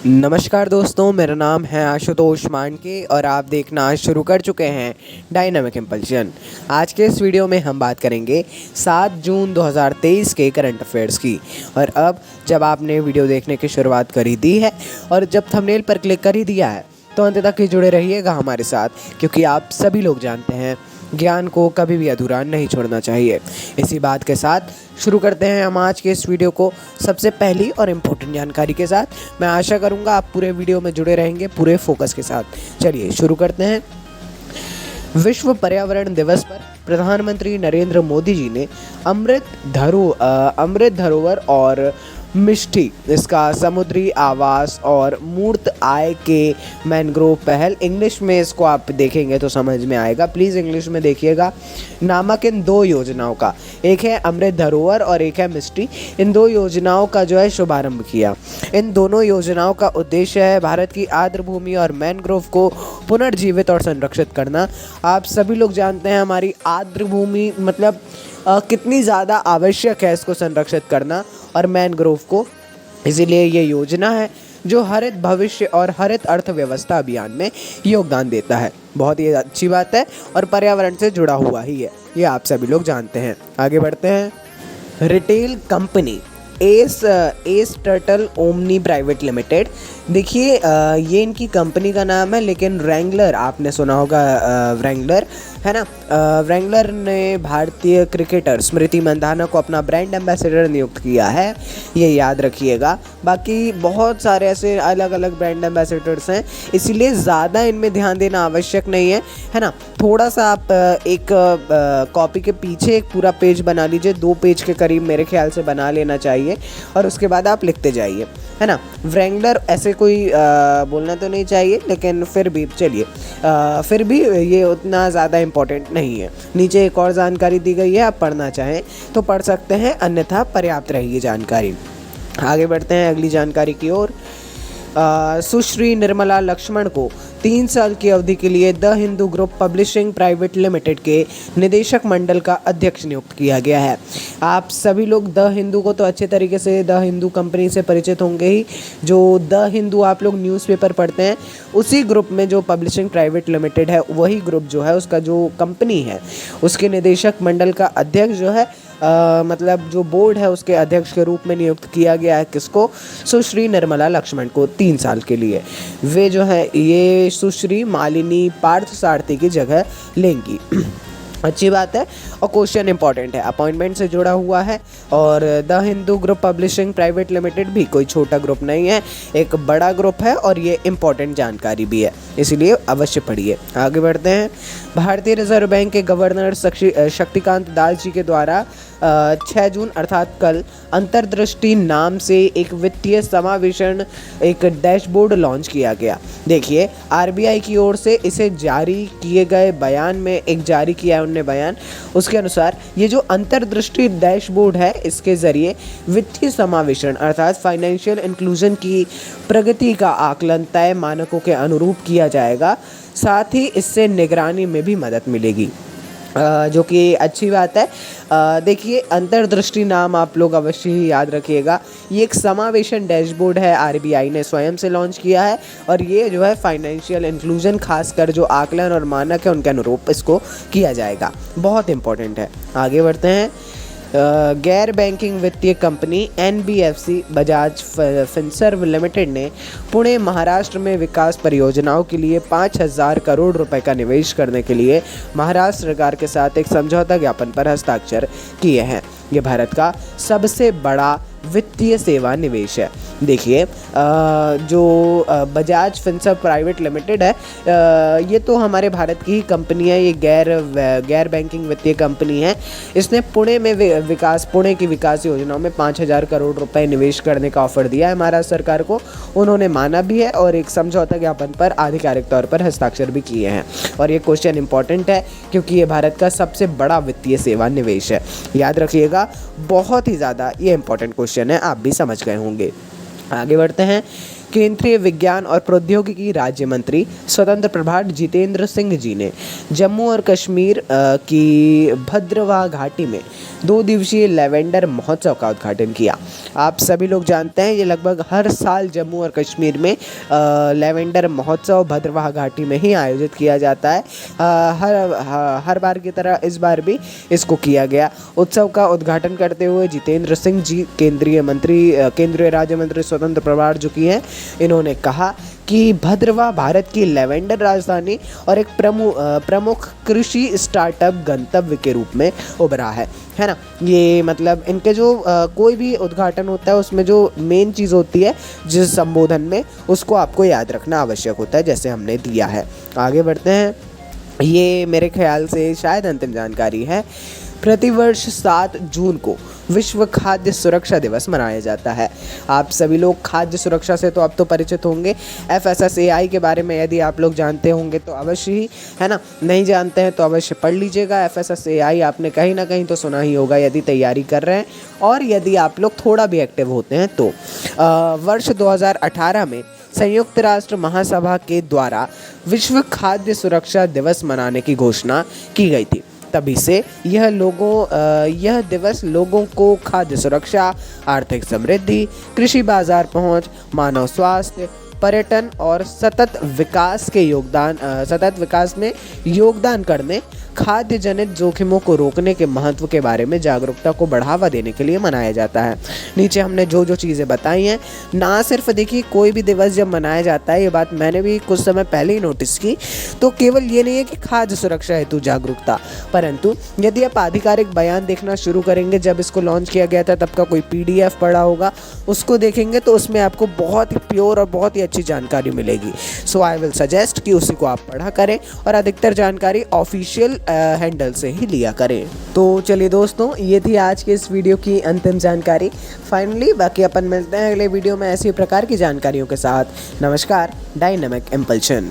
नमस्कार दोस्तों, मेरा नाम है आशुतोष मांडके और आप देखना शुरू कर चुके हैं डायनामिक इम्पल्शन। आज के इस वीडियो में हम बात करेंगे 7 जून 2023 के करंट अफेयर्स की। और अब जब आपने वीडियो देखने की शुरुआत कर ही दी है और जब थंबनेल पर क्लिक कर ही दिया है तो अंत तक ही जुड़े रहिएगा हमारे साथ, क्योंकि आप सभी लोग जानते हैं ज्ञान को कभी भी अधूरा नहीं छोड़ना चाहिए। इसी बात के साथ शुरू करते हैं हम आज के इस वीडियो को सबसे पहली और इम्पोर्टेंट जानकारी के साथ। मैं आशा करूंगा आप पूरे वीडियो में जुड़े रहेंगे पूरे फोकस के साथ। चलिए शुरू करते हैं। विश्व पर्यावरण दिवस पर प्रधानमंत्री नरेंद्र मोदी जी ने अमृत धरोवर और मिष्टी, इसका समुद्री आवास और मूर्त आय के मैंग्रोव पहल, इंग्लिश में इसको आप देखेंगे तो समझ में आएगा, प्लीज़ इंग्लिश में देखिएगा, नामक इन 2 योजनाओं का, एक है अमृत धरोवर और एक है मिष्टी, इन 2 योजनाओं का जो है शुभारंभ किया। इन दोनों योजनाओं का उद्देश्य है भारत की आर्द्र भूमि और मैंग्रोव को पुनर्जीवित और संरक्षित करना। आप सभी लोग जानते हैं हमारी आर्द्र भूमि मतलब कितनी ज़्यादा आवश्यक है इसको संरक्षित करना और मैंग्रोव को, इसीलिए ये योजना है जो हरित भविष्य और हरित अर्थव्यवस्था अभियान में योगदान देता है। बहुत ही अच्छी बात है और पर्यावरण से जुड़ा हुआ ही है, ये आप सभी लोग जानते हैं। आगे बढ़ते हैं। Retail company S turtle omni private limited, देखिए ये इनकी कंपनी का नाम है, लेकिन रैंगलर आपने सुना होगा, रैंगलर है ना। रैंगलर ने भारतीय क्रिकेटर स्मृति मंधाना को अपना ब्रांड एम्बेसडर नियुक्त किया है, ये याद रखिएगा। बाकी बहुत सारे ऐसे अलग अलग ब्रांड एम्बेसडर्स हैं, इसीलिए ज़्यादा इनमें ध्यान देना आवश्यक नहीं है ना। थोड़ा सा आप एक कॉपी के पीछे एक पूरा पेज बना लीजिए, 2 पेज के करीब मेरे ख्याल से बना लेना चाहिए और उसके बाद आप लिखते जाइए, है ना। व्रैंगलर ऐसे कोई बोलना तो नहीं चाहिए, लेकिन फिर भी चलिए, फिर भी ये उतना ज़्यादा इम्पोर्टेंट नहीं है। नीचे एक और जानकारी दी गई है, आप पढ़ना चाहें तो पढ़ सकते हैं, अन्यथा पर्याप्त रहेगी जानकारी। आगे बढ़ते हैं अगली जानकारी की ओर। सुश्री निर्मला लक्ष्मण को 3 साल की अवधि के लिए the Hindu group publishing private limited के निदेशक मंडल का अध्यक्ष नियुक्त किया गया है। आप सभी लोग द हिंदू को तो अच्छे तरीके से द हिंदू कंपनी से परिचित होंगे ही। जो द हिंदू आप लोग न्यूज़पेपर पढ़ते हैं, उसी ग्रुप में जो पब्लिशिंग प्राइवेट लिमिटेड है, वही ग्रुप जो है उसका जो कंपनी है, उसके निदेशक मंडल का अध्यक्ष जो है मतलब जो बोर्ड है उसके अध्यक्ष के रूप में नियुक्त किया गया है। किसको? सुश्री निर्मला लक्ष्मण को 3 साल के लिए। वे जो है ये सुश्री मालिनी पार्थसारथी की जगह लेंगी। अच्छी बात है और क्वेश्चन इंपॉर्टेंट है, अपॉइंटमेंट से जुड़ा हुआ है। और the Hindu group publishing private limited भी कोई छोटा ग्रुप नहीं है, एक बड़ा ग्रुप है और ये इंपॉर्टेंट जानकारी भी है, इसलिए अवश्य पढ़िए। आगे बढ़ते हैं। भारतीय रिजर्व बैंक के गवर्नर शक्तिकांत दास जी के द्वारा 6 जून अर्थात कल अंतर्दृष्टि नाम से एक वित्तीय समावेशन एक डैशबोर्ड लॉन्च किया गया। देखिए आरबीआई की ओर से इसे जारी किए गए बयान में एक जारी किया है उनने बयान, उसके अनुसार ये जो अंतर्दृष्टि डैशबोर्ड है, इसके ज़रिए वित्तीय समावेशन अर्थात फाइनेंशियल इंक्लूजन की प्रगति का आकलन तय मानकों के अनुरूप किया जाएगा। साथ ही इससे निगरानी में भी मदद मिलेगी, जो कि अच्छी बात है। देखिए अंतर्दृष्टि नाम आप लोग अवश्य ही याद रखिएगा। ये एक समावेशन डैशबोर्ड है, आरबीआई ने स्वयं से लॉन्च किया है और ये जो है फाइनेंशियल इंक्लूजन, खासकर जो आकलन और मानक है उनके अनुरूप इसको किया जाएगा। बहुत इंपॉर्टेंट है। आगे बढ़ते हैं। गैर बैंकिंग वित्तीय company NBFC Bajaj Finserv limited ने पुणे महाराष्ट्र में विकास परियोजनाओं के लिए 5,000 करोड़ रुपए का निवेश करने के लिए महाराष्ट्र सरकार के साथ एक समझौता ज्ञापन पर हस्ताक्षर किए हैं। ये भारत का सबसे बड़ा वित्तीय सेवा निवेश है। देखिए जो बजाज फिनसर्व प्राइवेट लिमिटेड है, ये तो हमारे भारत की ही कंपनी है, ये गैर बैंकिंग वित्तीय कंपनी है। इसने पुणे की विकास योजनाओं में 5,000 करोड़ रुपए निवेश करने का ऑफर दिया है महाराष्ट्र सरकार को। उन्होंने माना भी है और एक समझौता ज्ञापन पर आधिकारिक तौर पर हस्ताक्षर भी किए हैं। और ये क्वेश्चन इंपॉर्टेंट है क्योंकि ये भारत का सबसे बड़ा वित्तीय सेवा निवेश है, याद रखिएगा। बहुत ही ज़्यादा ये इंपॉर्टेंट क्वेश्चन है, आप भी समझ गए होंगे। आगे बढ़ते हैं। केंद्रीय विज्ञान और प्रौद्योगिकी राज्य मंत्री स्वतंत्र प्रभार जितेंद्र सिंह जी ने जम्मू और कश्मीर की भद्रवाह घाटी में 2 दिवसीय लेवेंडर महोत्सव का उद्घाटन किया। आप सभी लोग जानते हैं ये लगभग हर साल जम्मू और कश्मीर में लेवेंडर महोत्सव भद्रवाह घाटी में ही आयोजित किया जाता है। हर बार की तरह इस बार भी इसको किया गया। उत्सव का उद्घाटन करते हुए जितेंद्र सिंह जी केंद्रीय राज्य मंत्री स्वतंत्र प्रभार जो की हैं, इन्होंने कहा कि भद्रवाह भारत की लेवेंडर राजधानी और एक प्रमुख कृषि स्टार्टअप गंतव्य के रूप में उभरा है ना। ये मतलब इनके जो कोई भी उद्घाटन होता है उसमें जो मेन चीज़ होती है जिस संबोधन में, उसको आपको याद रखना आवश्यक होता है, जैसे हमने दिया है। आगे बढ़ते हैं। ये मेरे ख्याल से शायद अंतिम जानकारी है। प्रतिवर्ष 7 जून को विश्व खाद्य सुरक्षा दिवस मनाया जाता है। आप सभी लोग खाद्य सुरक्षा से तो अब तो परिचित होंगे। FSSAI के बारे में यदि आप लोग जानते होंगे तो अवश्य ही, है ना, नहीं जानते हैं तो अवश्य पढ़ लीजिएगा। FSSAI आपने कहीं ना कहीं तो सुना ही होगा यदि तैयारी कर रहे हैं और यदि आप लोग थोड़ा भी एक्टिव होते हैं तो। वर्ष 2018 में संयुक्त राष्ट्र महासभा के द्वारा विश्व खाद्य सुरक्षा दिवस मनाने की घोषणा की गई थी। तभी से यह दिवस लोगों को खाद्य सुरक्षा, आर्थिक समृद्धि, कृषि बाजार पहुंच, मानव स्वास्थ्य, पर्यटन और सतत विकास में योगदान करने, खाद्य जनित जोखिमों को रोकने के महत्व के बारे में जागरूकता को बढ़ावा देने के लिए मनाया जाता है। नीचे हमने जो जो चीज़ें बताई हैं, ना सिर्फ देखिए कोई भी दिवस जब मनाया जाता है, ये बात मैंने भी कुछ समय पहले ही नोटिस की, तो केवल ये नहीं है कि खाद्य सुरक्षा हेतु जागरूकता, परंतु यदि आप आधिकारिक बयान देखना शुरू करेंगे, जब इसको लॉन्च किया गया था तब का कोई PDF पढ़ा होगा, उसको देखेंगे तो उसमें आपको बहुत ही प्योर और बहुत ही अच्छी जानकारी मिलेगी। सो आई विल सजेस्ट कि उसी को आप पढ़ा करें और अधिकतर जानकारी ऑफिशियल हैंडल से ही लिया करें। तो चलिए दोस्तों, ये थी आज के इस वीडियो की अंतिम जानकारी। फाइनली बाकी अपन मिलते हैं अगले वीडियो में ऐसी प्रकार की जानकारियों के साथ। नमस्कार, डायनामिक इम्पल्शन।